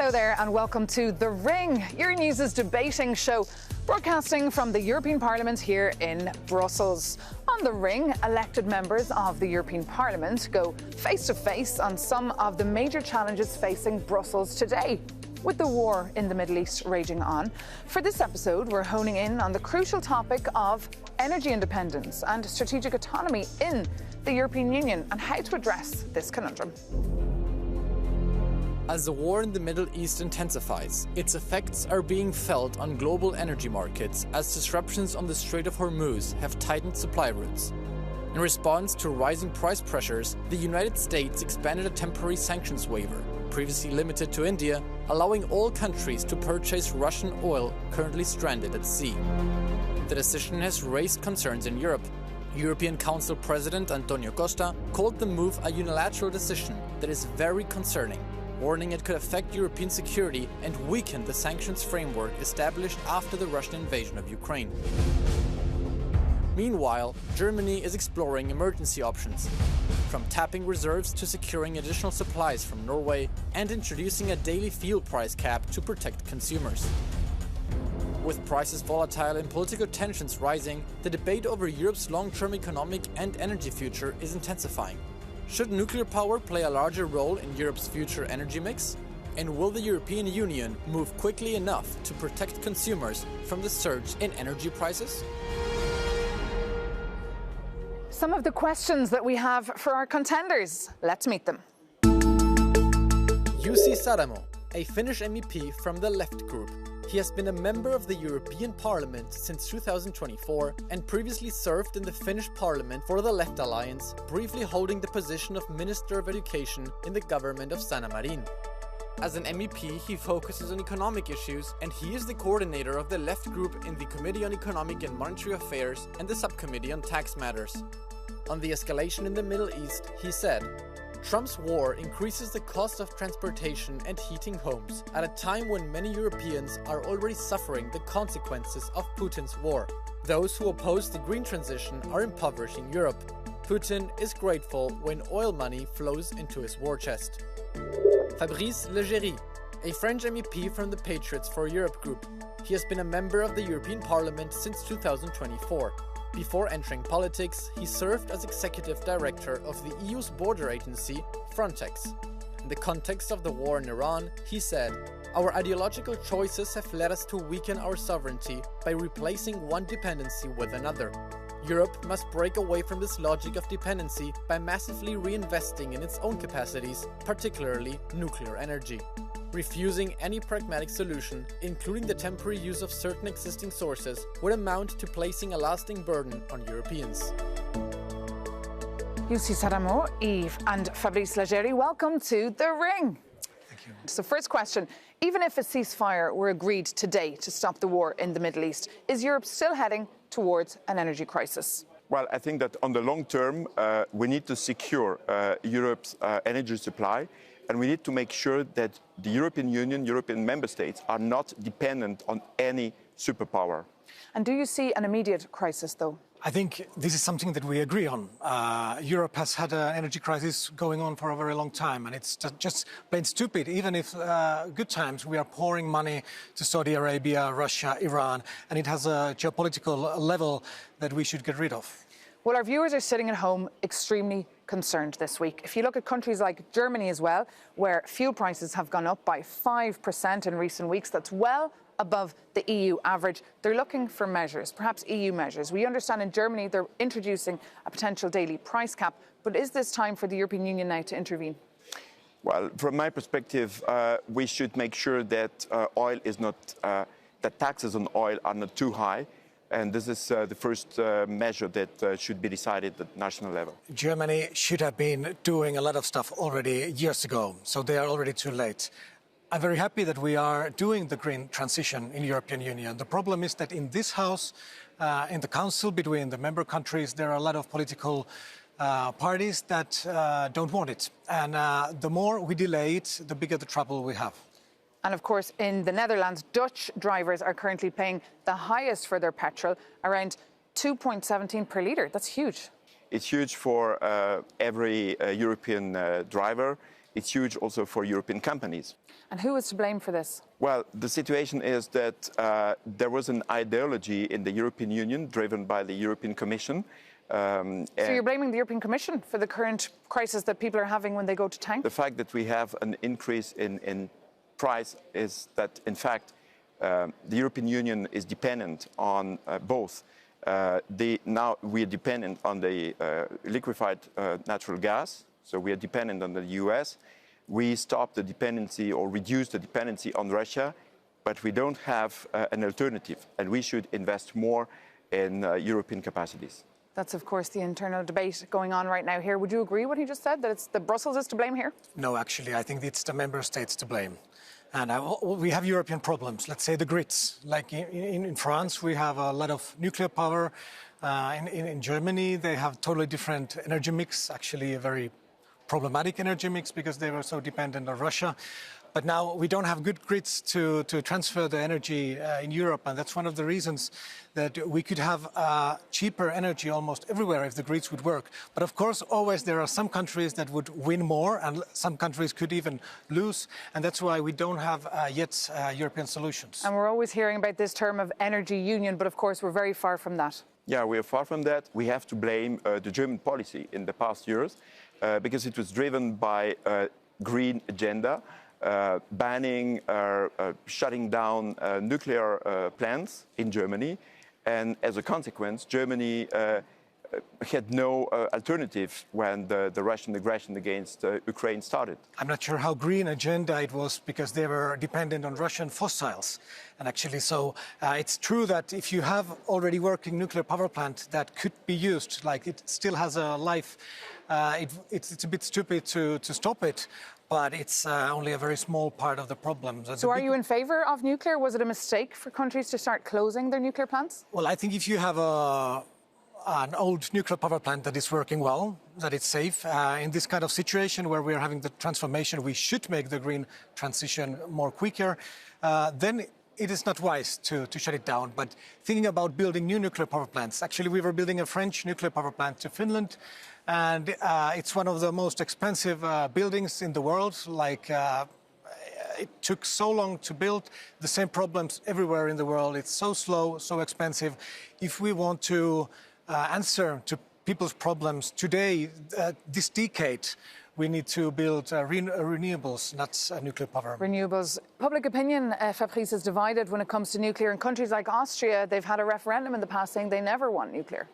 Hello there and welcome to The Ring, your news' debating show, broadcasting from the European Parliament here in Brussels. On The Ring, elected members of the European Parliament go face-to-face on some of the major challenges facing Brussels today. With the war in the Middle East raging on, for this episode we're honing in on the crucial topic of energy independence and strategic autonomy in the European Union and how to address this conundrum. As the war in the Middle East intensifies, its effects are being felt on global energy markets as disruptions on the Strait of Hormuz have tightened supply routes. In response to rising price pressures, the United States expanded a temporary sanctions waiver, previously limited to India, allowing all countries to purchase Russian oil currently stranded at sea. The decision has raised concerns in Europe. European Council President Antonio Costa called the move a unilateral decision that is very concerning, warning it could affect European security and weaken the sanctions framework established after the Russian invasion of Ukraine. Meanwhile, Germany is exploring emergency options, from tapping reserves to securing additional supplies from Norway and introducing a daily fuel price cap to protect consumers. With prices volatile and political tensions rising, the debate over Europe's long-term economic and energy future is intensifying. Should nuclear power play a larger role in Europe's future energy mix? And will the European Union move quickly enough to protect consumers from the surge in energy prices? Some of the questions that we have for our contenders. Let's meet them. Jussi Saramo, a Finnish MEP from the Left Group. He has been a member of the European Parliament since 2024 and previously served in the Finnish Parliament for the Left Alliance, briefly holding the position of Minister of Education in the government of Sanna Marin. As an MEP, he focuses on economic issues, and he is the coordinator of the Left Group in the Committee on Economic and Monetary Affairs and the Subcommittee on Tax Matters. On the escalation in the Middle East, he said, Trump's war increases the cost of transportation and heating homes at a time when many Europeans are already suffering the consequences of Putin's war. Those who oppose the green transition are impoverishing Europe. Putin is grateful when oil money flows into his war chest. Fabrice Leggeri, a French MEP from the Patriots for Europe group. He has been a member of the European Parliament since 2024. Before entering politics, he served as executive director of the EU's border agency, Frontex. In the context of the war in Iran, he said, "Our ideological choices have led us to weaken our sovereignty by replacing one dependency with another. Europe must break away from this logic of dependency by massively reinvesting in its own capacities, particularly nuclear energy. Refusing any pragmatic solution, including the temporary use of certain existing sources, would amount to placing a lasting burden on Europeans." Jussi Saramo, Yves and Fabrice Leggeri, welcome to The Ring. Thank you. So first question, even if a ceasefire were agreed today to stop the war in the Middle East, is Europe still heading towards an energy crisis? Well, I think that on the long term, we need to secure Europe's energy supply, and we need to make sure that the European Union, European member states, are not dependent on any superpower. And do you see an immediate crisis, though? I think this is something that we agree on. Europe has had an energy crisis going on for a very long time, and it's just plain stupid. Even if good times, we are pouring money to Saudi Arabia, Russia, Iran, and it has a geopolitical level that we should get rid of. Well, our viewers are sitting at home extremely concerned this week. If you look at countries like Germany as well, where fuel prices have gone up by 5% in recent weeks, that's well above the EU average. They're looking for measures, perhaps EU measures. We understand in Germany they're introducing a potential daily price cap, but is this time for the European Union now to intervene? Well, from my perspective, we should make sure that oil is not, that taxes on oil are not too high. And this is the first measure that should be decided at national level. Germany should have been doing a lot of stuff already years ago, so they are already too late. I'm very happy that we are doing the green transition in the European Union. The problem is that in this House, in the Council, between the member countries, there are a lot of political parties that don't want it. And the more we delay it, the bigger the trouble we have. And of course, in the Netherlands, Dutch drivers are currently paying the highest for their petrol, around 2.17 per litre. That's huge. It's huge for every European driver. it's huge also for European companies. And who is to blame for this? Well, the situation is that there was an ideology in the European Union driven by the European Commission. So you're blaming the European Commission for the current crisis that people are having when they go to tank? The fact that we have an increase in price is that, in fact, the European Union is dependent on both. Now we are dependent on the liquefied natural gas, so we are dependent on the US. We stopped the dependency or reduced the dependency on Russia, but we don't have an alternative, and we should invest more in European capacities. That's, of course, the internal debate going on right now here. Would you agree what he just said, that it's the Brussels is to blame here? No, actually, I think it's the member states to blame. And we have European problems, let's say the grids. Like in France, we have a lot of nuclear power. In Germany, they have totally different energy mix, actually a very problematic energy mix because they were so dependent on Russia. But now we don't have good grids to transfer the energy in Europe, and that's one of the reasons that we could have cheaper energy almost everywhere if the grids would work. But of course, always there are some countries that would win more, and some countries could even lose, and that's why we don't have yet European solutions. And we're always hearing about this term of energy union, but of course we're very far from that. Yeah, we are far from that. We have to blame the German policy in the past years because it was driven by a green agenda. Banning or shutting down nuclear plants in Germany. And as a consequence, Germany had no alternative when the Russian aggression against Ukraine started. I'm not sure how green agenda it was because they were dependent on Russian fossils. And actually, so it's true that if you have already working nuclear power plant that could be used, like it still has a life, it's a bit stupid to stop it. But it's only a very small part of the problem. So are you in favour of nuclear? Was it a mistake for countries to start closing their nuclear plants? Well, I think if you have an old nuclear power plant that is working well, that it's safe, in this kind of situation where we're having the transformation, we should make the green transition more quicker, then it is not wise to shut it down. But thinking about building new nuclear power plants, actually we were building a French nuclear power plant to Finland, and it's one of the most expensive buildings in the world. Like it took so long to build, the same problems everywhere in the world. It's so slow, so expensive. If we want to answer to people's problems today, this decade, we need to build renewables, not nuclear power. Renewables. Public opinion, Fabrice, is divided when it comes to nuclear. In countries like Austria, they've had a referendum in the past saying they never want nuclear.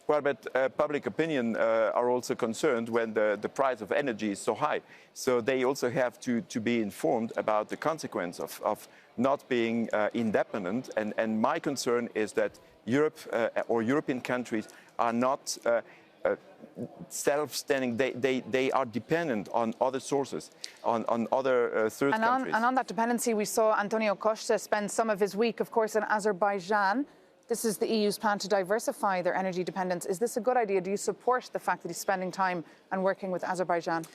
Well, but public opinion are also concerned when the price of energy is so high. So they also have to be informed about the consequence of not being independent. And my concern is that Europe or European countries are not self-standing. They are dependent on other sources, on other third countries. And on that dependency, we saw Antonio Costa spend some of his week, of course, in Azerbaijan. This is the EU's plan to diversify their energy dependence. Is this a good idea? Do you support the fact that he's spending time and working with Azerbaijan?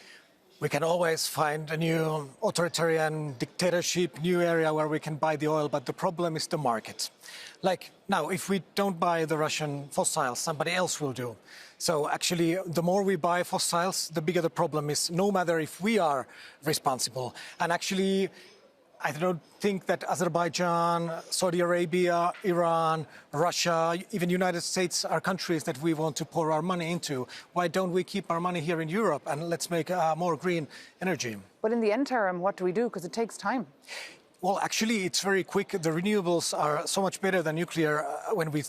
We can always find a new authoritarian dictatorship, new area where we can buy the oil, but the problem is the market. Like now, if we don't buy the Russian fossils, somebody else will do. So actually, the more we buy fossils, the bigger the problem is, no matter if we are responsible. And actually, I don't think that Azerbaijan, Saudi Arabia, Iran, Russia, even United States are countries that we want to pour our money into. Why don't we keep our money here in Europe and let's make more green energy? But in the interim, what do we do? Because it takes time. Well, actually, it's very quick. The renewables are so much better than nuclear when we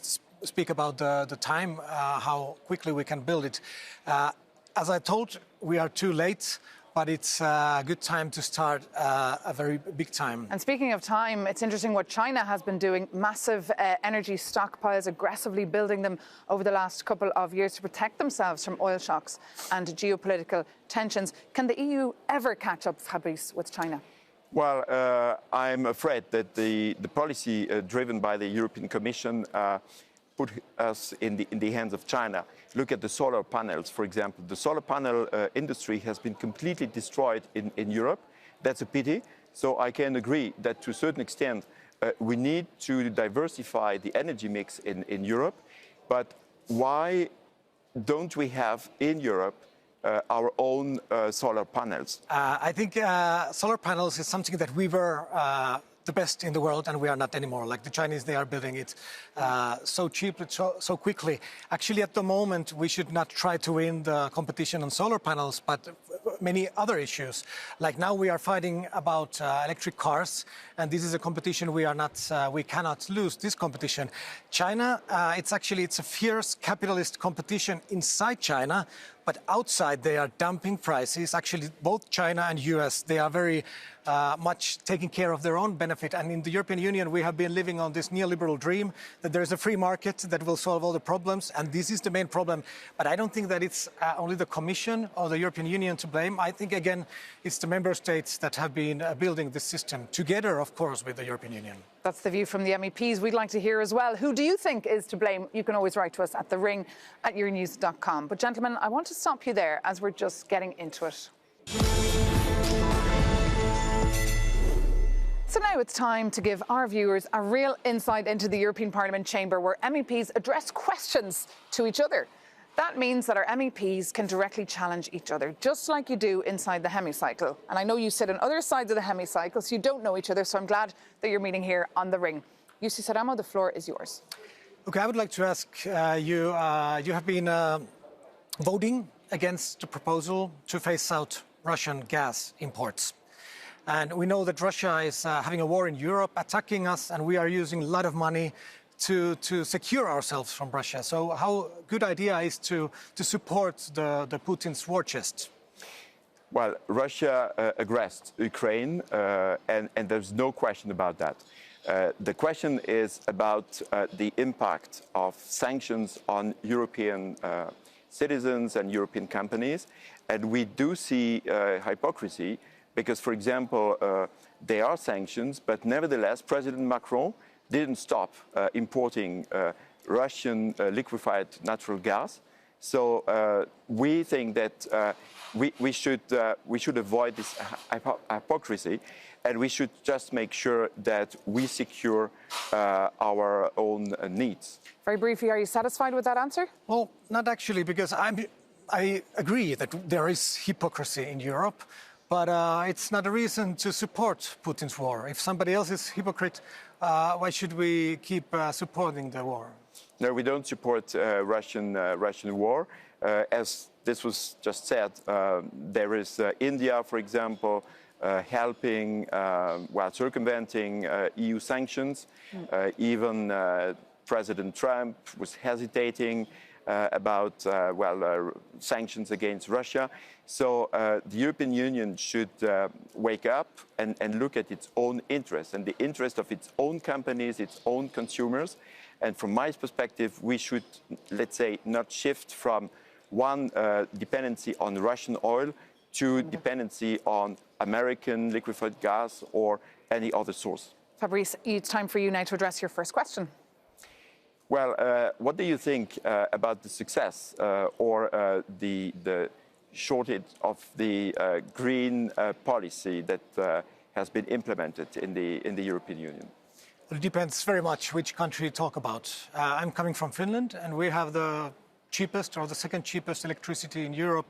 speak about the time, how quickly we can build it. As I told, we are too late. But it's a good time to start a very big time. And speaking of time, it's interesting what China has been doing. Massive energy stockpiles, aggressively building them over the last couple of years to protect themselves from oil shocks and geopolitical tensions. Can the EU ever catch up, Fabrice, with China? Well, I'm afraid that the policy driven by the European Commission put us in the hands of China. Look at the solar panels, for example. The solar panel industry has been completely destroyed in Europe. That's a pity. So I can agree that to a certain extent, we need to diversify the energy mix in Europe. But why don't we have in Europe our own solar panels? I think solar panels is something that we were the best in the world, and we are not anymore. Like the Chinese, they are building it so cheaply, so quickly. Actually, at the moment, we should not try to win the competition on solar panels, but many other issues. Like now we are fighting about electric cars, and this is a competition we cannot lose this competition. China, it's a fierce capitalist competition inside China, but outside they are dumping prices. Actually, both China and US, they are very much taking care of their own benefit. And in the European Union, we have been living on this neoliberal dream that there is a free market that will solve all the problems. And this is the main problem. But I don't think that it's only the Commission or the European Union to blame. I think, again, it's the member states that have been building this system together, of course, with the European Union. That's the view from the MEPs we'd like to hear as well. Who do you think is to blame? You can always write to us at thering@euronews.com. But gentlemen, I want to stop you there as we're just getting into it. So now it's time to give our viewers a real insight into the European Parliament chamber where MEPs address questions to each other. That means that our MEPs can directly challenge each other, just like you do inside the hemicycle. And I know you sit on other sides of the hemicycle, so you don't know each other, so I'm glad that you're meeting here on the ring. Jussi Saramo, the floor is yours. Okay, I would like to ask you, you have been voting against the proposal to phase out Russian gas imports. And we know that Russia is having a war in Europe, attacking us, and we are using a lot of money to secure ourselves from Russia. So how good idea is to support the Putin's war chest? Well, Russia aggressed Ukraine, and there's no question about that. The question is about the impact of sanctions on European citizens and European companies. And we do see hypocrisy because, for example, there are sanctions, but nevertheless, President Macron didn't stop importing Russian liquefied natural gas. So we think that we should avoid this hypocrisy, and we should just make sure that we secure our own needs. Very briefly, are you satisfied with that answer? Well, not actually, because I agree that there is hypocrisy in Europe, but it's not a reason to support Putin's war. If somebody else is hypocrite, why should we keep supporting the war? No, we don't support Russian war. As this was just said, there is India, for example, helping while circumventing EU sanctions. Even President Trump was hesitating about sanctions against Russia. So the European Union should wake up and look at its own interests and the interest of its own companies, its own consumers. And from my perspective, we should, let's say, not shift from one dependency on Russian oil to dependency on American liquefied gas or any other source. Fabrice, it's time for you now to address your first question. Well, what do you think about the success or the shortage of the green policy that has been implemented in the European Union? Well, it depends very much which country you talk about. I'm coming from Finland, and we have the cheapest or the second cheapest electricity in Europe,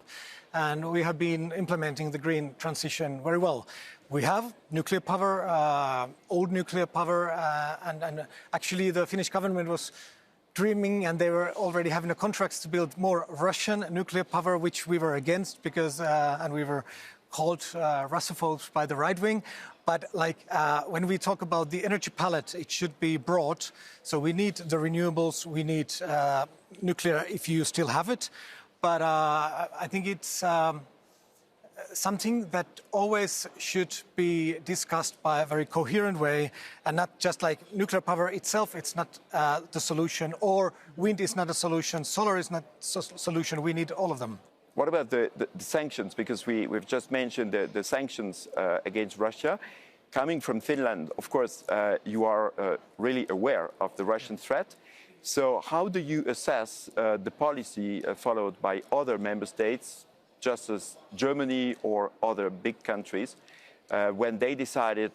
and we have been implementing the green transition very well. We have nuclear power, old nuclear power, and actually the Finnish government was dreaming, and they were already having the contracts to build more Russian nuclear power, which we were against because, and we were called Russophobes by the right wing. But when we talk about the energy palette, it should be broad. So we need the renewables, we need nuclear if you still have it. But I think it's something that always should be discussed by a very coherent way and not just like nuclear power itself, it's not the solution, or wind is not a solution, solar is not a solution, we need all of them. What about the sanctions? Because we've just mentioned the sanctions against Russia. Coming from Finland, of course, you are really aware of the Russian threat. So how do you assess the policy followed by other member states, just as Germany or other big countries, when they decided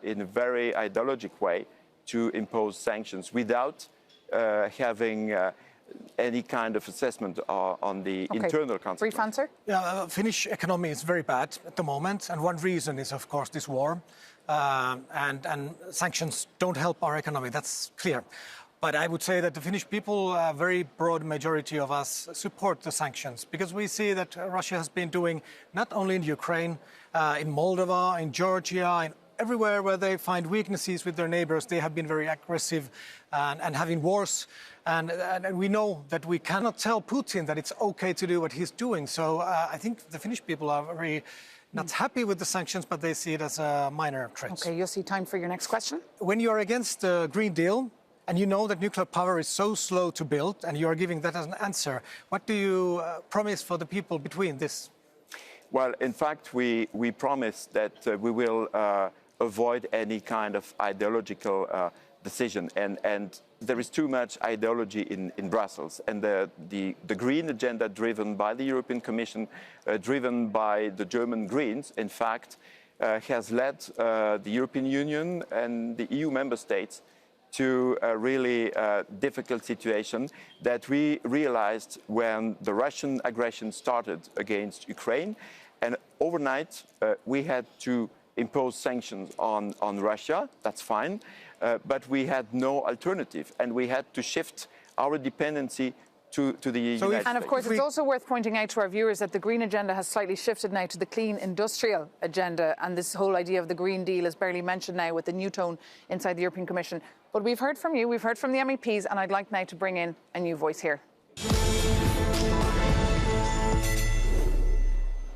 in a very ideologic way to impose sanctions without having any kind of assessment on the internal consequences. Brief answer? Yeah, Finnish economy is very bad at the moment, and one reason is, of course, this war. And sanctions don't help our economy, that's clear. But I would say that the Finnish people, a very broad majority of us, support the sanctions because we see that Russia has been doing not only in Ukraine, in Moldova, in Georgia, in everywhere where they find weaknesses with their neighbors, they have been very aggressive and having wars. And we know that we cannot tell Putin that it's okay to do what he's doing. So I think the Finnish people are very not happy with the sanctions, but they see it as a minor threat. Okay, Jussi, time for your next question. When you are against the Green Deal, and you know that nuclear power is so slow to build, and you are giving that as an answer, what do you promise for the people between this? Well, in fact, we promise that we will avoid any kind of ideological decision. And there is too much ideology in Brussels. And the green agenda driven by the European Commission, driven by the German Greens, in fact, has led the European Union and the EU member states to a really difficult situation that we realized when the Russian aggression started against Ukraine. And overnight, we had to impose sanctions on Russia, that's fine, but we had no alternative, and we had to shift our dependency to the United States. And of course, it's also worth pointing out to our viewers that the green agenda has slightly shifted now to the clean industrial agenda, and this whole idea of the Green Deal is barely mentioned now with the new tone inside the European Commission. But we've heard from you, we've heard from the MEPs, and I'd like now to bring in a new voice here.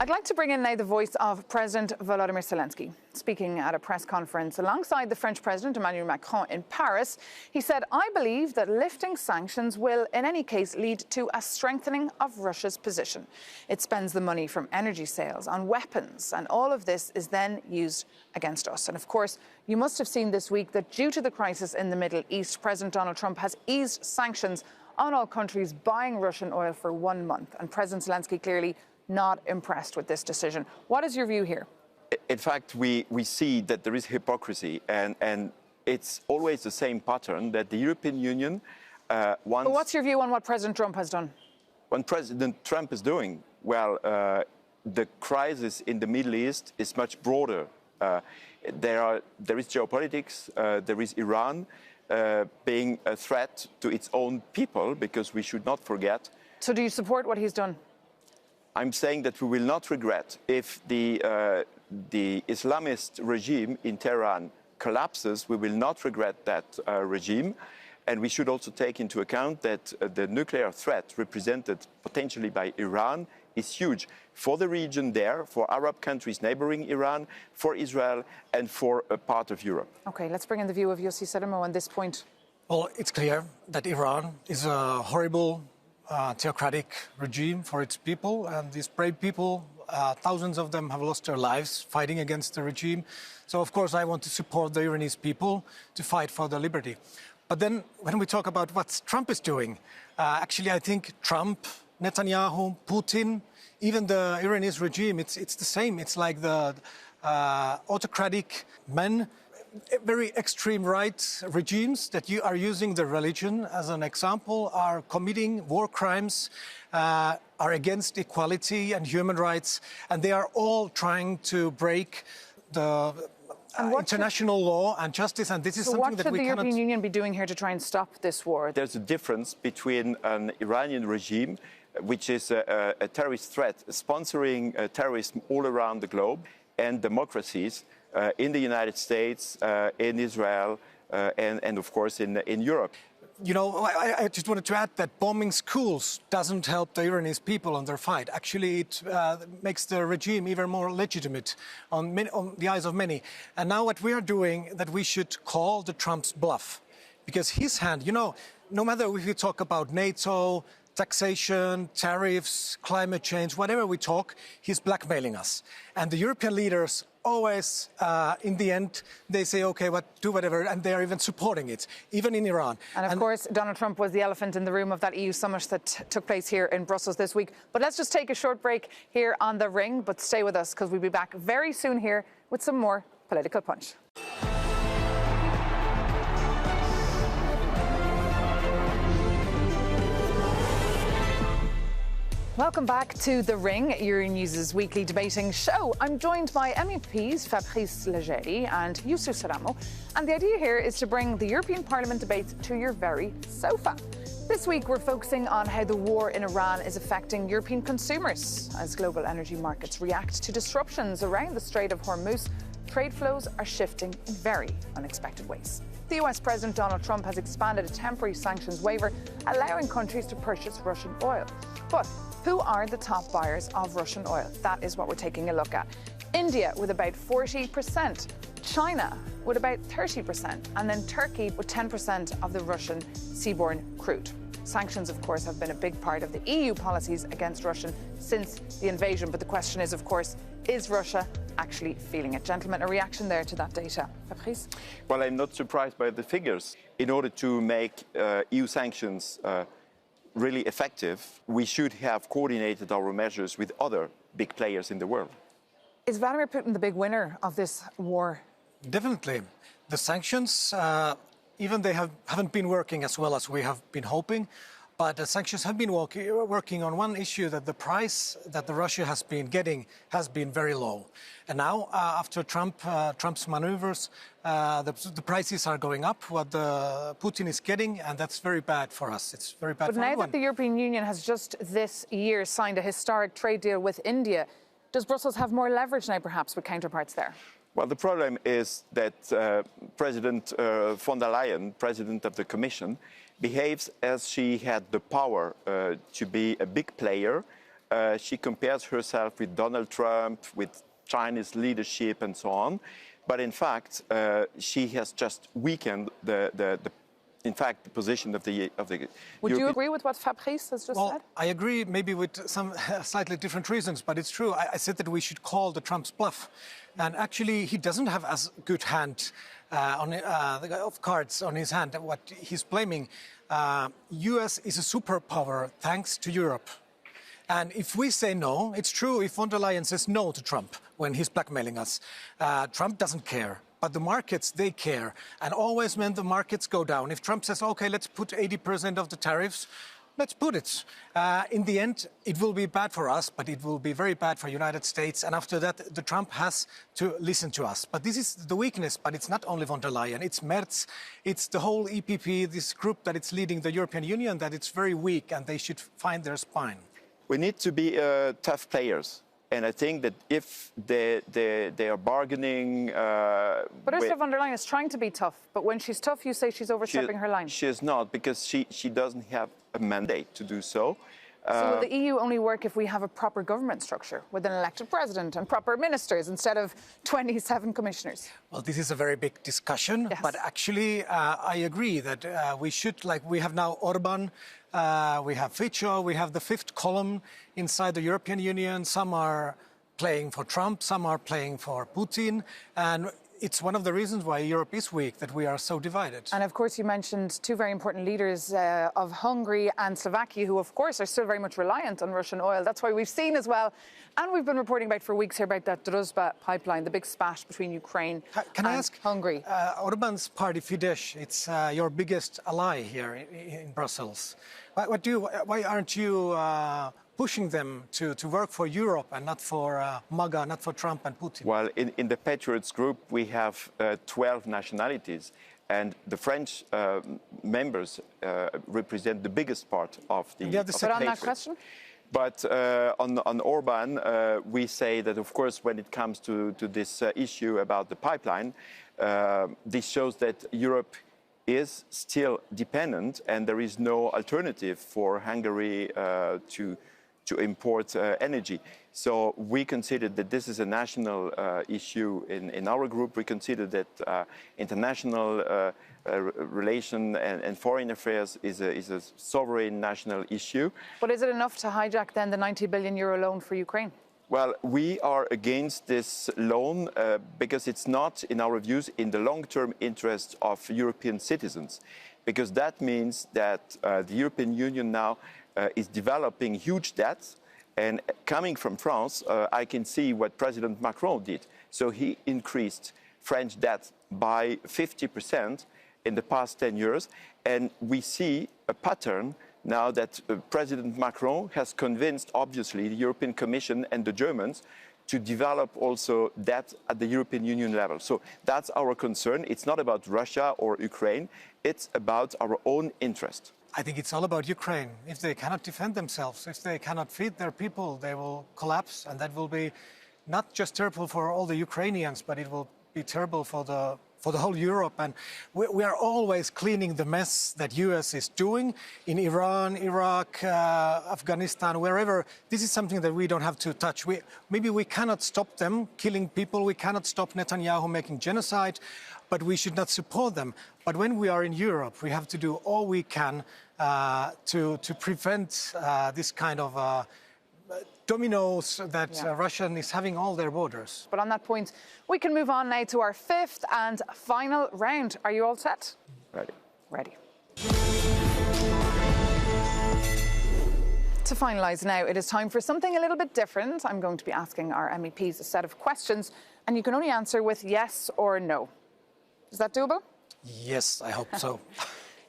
I'd like to bring in now the voice of President Volodymyr Zelensky. Speaking at a press conference alongside the French President Emmanuel Macron in Paris, he said, "I believe that lifting sanctions will in any case lead to a strengthening of Russia's position. It spends the money from energy sales on weapons, and all of this is then used against us." And of course, you must have seen this week that due to the crisis in the Middle East, President Donald Trump has eased sanctions on all countries buying Russian oil for 1 month. And President Zelensky clearly not impressed with this decision. What is your view here? In fact, we see that there is hypocrisy, and it's always the same pattern that the European Union wants... But what's your view on what President Trump has done? What President Trump is doing? Well, the crisis in the Middle East is much broader. There is geopolitics, there is Iran being a threat to its own people, because we should not forget... So do you support what he's done? I'm saying that we will not regret if the Islamist regime in Tehran collapses. We will not regret that regime. And we should also take into account that the nuclear threat represented potentially by Iran is huge for the region there, for Arab countries neighboring Iran, for Israel, and for a part of Europe. Okay, let's bring in the view of Jussi Saramo on this point. Well, it's clear that Iran is a horrible theocratic regime for its people, and these brave people, thousands of them have lost their lives fighting against the regime. So, of course, I want to support the Iranese people to fight for their liberty. But then, when we talk about what Trump is doing, actually, I think Trump, Netanyahu, Putin, even the Iranese regime, it's the same. It's like the autocratic men, very extreme right regimes that you are using the religion as an example, are committing war crimes, are against equality and human rights, and they are all trying to break the international law and justice, and this is something that we cannot... So what should the European Union be doing here to try and stop this war? There's a difference between an Iranian regime, which is a terrorist threat, sponsoring terrorism all around the globe, and democracies in the United States, in Israel, and of course in Europe. You know, I just wanted to add that bombing schools doesn't help the Iranese people on their fight. Actually, it makes the regime even more legitimate on the eyes of many. And now what we are doing, that we should call the Trump's bluff. Because his hand, you know, no matter if we talk about NATO, taxation, tariffs, climate change, whatever we talk, he's blackmailing us. And the European leaders always, in the end, they say, okay, do whatever, and they're even supporting it, even in Iran. And of course, Donald Trump was the elephant in the room of that EU summit that took place here in Brussels this week. But let's just take a short break here on The Ring, but stay with us, because we'll be back very soon here with some more Political Punch. Welcome back to The Ring, Euronews' weekly debating show. I'm joined by MEPs Fabrice Leggeri and Jussi Saramo, and the idea here is to bring the European Parliament debates to your very sofa. This week we're focusing on how the war in Iran is affecting European consumers. As global energy markets react to disruptions around the Strait of Hormuz, trade flows are shifting in very unexpected ways. The US President Donald Trump has expanded a temporary sanctions waiver, allowing countries to purchase Russian oil. But who are the top buyers of Russian oil? That is what we're taking a look at. India with about 40%, China with about 30%, and then Turkey with 10% of the Russian seaborne crude. Sanctions, of course, have been a big part of the EU policies against Russia since the invasion. But the question is, of course, is Russia actually feeling it? Gentlemen, a reaction there to that data. Fabrice? Well, I'm not surprised by the figures. In order to make EU sanctions really effective, we should have coordinated our measures with other big players in the world. Is Vladimir Putin the big winner of this war? Definitely. The sanctions, even they haven't been working as well as we have been hoping, but the sanctions have been working on one issue, that the price that Russia has been getting has been very low. And now, after Trump's maneuvers, the prices are going up, what Putin is getting, and that's very bad for us. It's very bad for everyone. But now that the European Union has just this year signed a historic trade deal with India, does Brussels have more leverage now, perhaps, with counterparts there? Well, the problem is that President von der Leyen, President of the Commission, behaves as she had the power to be a big player. She compares herself with Donald Trump, with Chinese leadership and so on. But in fact, she has just weakened the position of the Would you agree with what Fabrice has just said? I agree, maybe with some slightly different reasons, but it's true. I said that we should call the Trump's bluff. And actually, he doesn't have as good hand of cards on his hand. What he's blaming, US is a superpower thanks to Europe. And if we say no, it's true if von der Leyen says no to Trump when he's blackmailing us. Trump doesn't care. But the markets, they care. And always when the markets go down, if Trump says, OK, let's put 80% of the tariffs, let's put it. In the end, it will be bad for us, but it will be very bad for the United States. And after that, the Trump has to listen to us. But this is the weakness. But it's not only von der Leyen. It's Merz. It's the whole EPP, this group that it's leading the European Union, that it's very weak and they should find their spine. We need to be tough players. And I think that if they are bargaining... But Ursula von der Leyen is trying to be tough. But when she's tough, you say she's overstepping her line. She is not, because she doesn't have a mandate to do so. So will the EU only work if we have a proper government structure with an elected president and proper ministers instead of 27 commissioners? Well, this is a very big discussion. Yes. But actually, I agree that we should, like we have now Orban, we have Fico, we have the fifth column inside the European Union. Some are playing for Trump, some are playing for Putin. And it's one of the reasons why Europe is weak, that we are so divided. And of course, you mentioned two very important leaders of Hungary and Slovakia, who, of course, are still very much reliant on Russian oil. That's why we've seen as well, and we've been reporting about for weeks here about that Druzhba pipeline, the big spat between Ukraine and Hungary. Orban's party, Fidesz, it's your biggest ally here in Brussels. Why aren't you pushing them to work for Europe and not for MAGA, not for Trump and Putin? Well, in the Patriots group, we have 12 nationalities, and the French members represent the biggest part of the But on that question? But on Orban, we say that, of course, when it comes to this issue about the pipeline, this shows that Europe is still dependent, and there is no alternative for Hungary to import energy. So we consider that this is a national issue in our group. We consider that international relation and foreign affairs is a sovereign national issue. But is it enough to hijack then the 90 billion euro loan for Ukraine? Well, we are against this loan because it's not, in our views, in the long-term interest of European citizens. Because that means that the European Union now is developing huge debts. And coming from France, I can see what President Macron did. So he increased French debt by 50% in the past 10 years. And we see a pattern now that President Macron has convinced, obviously, the European Commission and the Germans to develop also that at the European Union level. So that's our concern. It's not about Russia or Ukraine. It's about our own interest. I think it's all about Ukraine. If they cannot defend themselves, if they cannot feed their people, they will collapse. And that will be not just terrible for all the Ukrainians, but it will be terrible for the whole Europe. And we are always cleaning the mess that US is doing in Iran, Iraq, Afghanistan, wherever. This is something that we don't have to touch. Maybe we cannot stop them killing people. We cannot stop Netanyahu making genocide, but we should not support them. But when we are in Europe, we have to do all we can to prevent this kind of dominoes that Russia is having all their borders. But on that point, we can move on now to our fifth and final round. Are you all set? Ready. Ready. To finalise now, it is time for something a little bit different. I'm going to be asking our MEPs a set of questions, and you can only answer with yes or no. Is that doable? Yes, I hope so.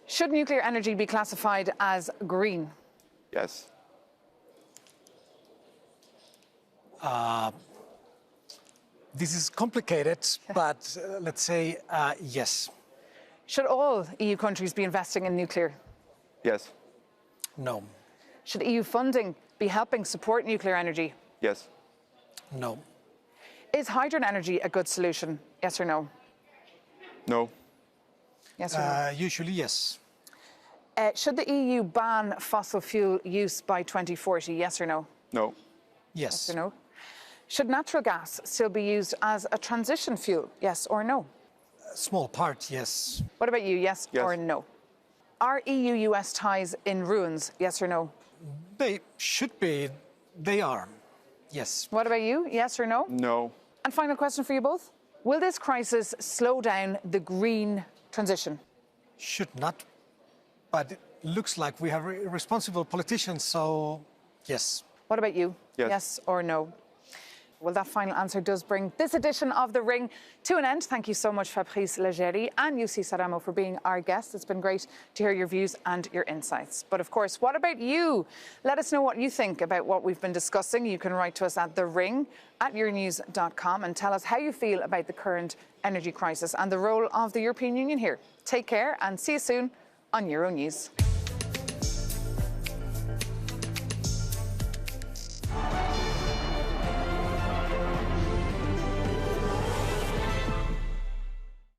Should nuclear energy be classified as green? Yes. This is complicated, but let's say yes. Should all EU countries be investing in nuclear? Yes. No. Should EU funding be helping support nuclear energy? Yes. No. Is hydrogen energy a good solution? Yes or no? No. Yes or no? Usually yes. Should the EU ban fossil fuel use by 2040? Yes or no? No. Yes. Yes or no? Should natural gas still be used as a transition fuel? Yes or no? A small part, yes. What about you? Yes, Yes. or no? Are EU-US ties in ruins? Yes or no? They should be. They are. Yes. What about you? Yes or no? No. And final question for you both. Will this crisis slow down the green transition? Should not. But it looks like we have responsible politicians, so yes. What about you? Yes. Yes or no? Well, that final answer does bring this edition of The Ring to an end. Thank you so much, Fabrice Leggeri and Jussi Saramo, for being our guests. It's been great to hear your views and your insights. But of course, what about you? Let us know what you think about what we've been discussing. You can write to us at thering@euronews.com and tell us how you feel about the current energy crisis and the role of the European Union here. Take care and see you soon on Euronews.